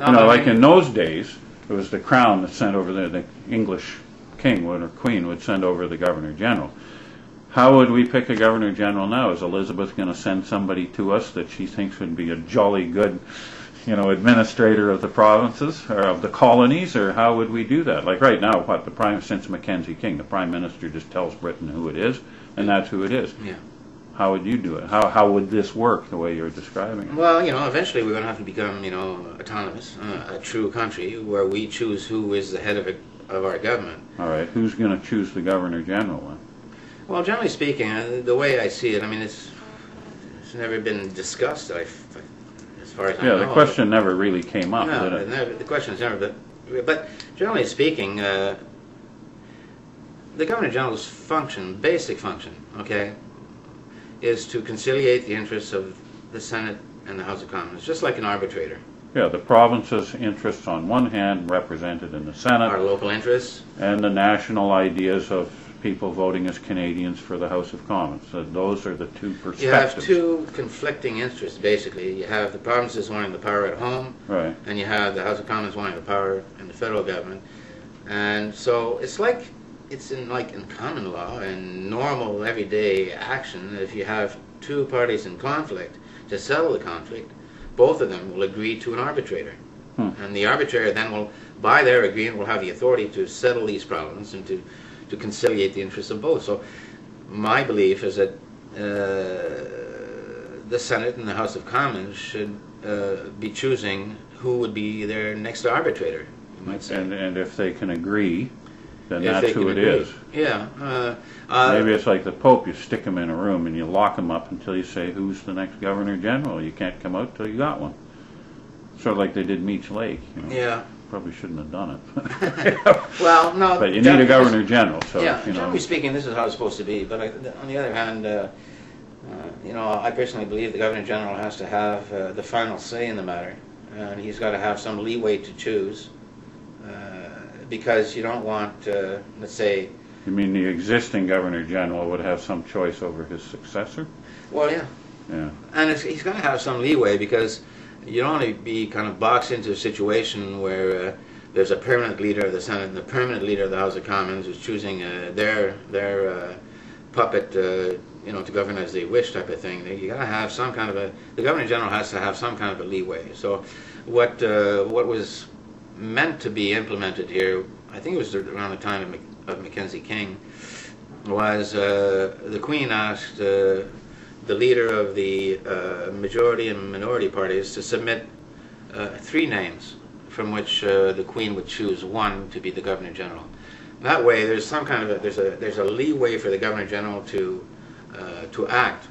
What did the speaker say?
No, You know, I like mean, in those days, it was the crown that sent over the English king or queen would send over the governor general. How would we pick a governor general now? Is Elizabeth going to send somebody to us that she thinks would be a jolly good, you know, administrator of the provinces or of the colonies, or how would we do that? Like right now, since Mackenzie King, the prime minister just tells Britain who it is, and that's who it is. Yeah. How would you do it? How would this work the way you're describing it? Well, you know, eventually we're going to have to become, you know, autonomous, a true country where we choose who is the head of our government. All right, who's going to choose the governor general then? Well, generally speaking, the way I see it, I mean, it's never been discussed, as far as I know. Yeah, the question never really came up, No, did it? the question's never been. But generally speaking, the Governor General's basic function, okay, is to conciliate the interests of the Senate and the House of Commons, just like an arbitrator. Yeah, the province's interests on one hand represented in the Senate, Our local interests. and the national ideas of people voting as Canadians for the House of Commons. So those are the two perspectives. You have two conflicting interests, basically. You have the provinces wanting the power at home, Right. and you have the House of Commons wanting the power in the federal government. And so it's in common law and normal everyday action. If you have two parties in conflict, to settle the conflict, both of them will agree to an arbitrator. And the arbitrator then will, by their agreement, will have the authority to settle these problems and to conciliate the interests of both. So my belief is that the Senate and the House of Commons should be choosing who would be their next arbitrator, you might say. And if they can agree, then If that's they who can it agree. is. Yeah. Maybe it's like the Pope. You stick him in a room and you lock him up until you say, who's the next Governor General? You can't come out till you got one. Sort of like they did Meech Lake. You know. Yeah. Probably shouldn't have done it. Well, no. But you need a Governor General, so, yeah, you know. generally speaking, this is how it's supposed to be. But on the other hand, you know, I personally believe the Governor General has to have the final say in the matter, and he's got to have some leeway to choose, because you don't want, let's say. You mean the existing Governor General would have some choice over his successor? Well, yeah. Yeah. And he's got to have some leeway, because you don't want to be kind of boxed into a situation where there's a permanent leader of the Senate and a permanent leader of the House of Commons who's choosing their puppet, you know, to govern as they wish, type of thing. You got to have some kind of the Governor General has to have some kind of a leeway. So what was meant to be implemented here, I think it was around the time of Mackenzie King, was the Queen asked the leader of the majority and minority parties to submit 3 names from which the Queen would choose one to be the Governor General. That way, there's some kind of there's a leeway for the Governor General to act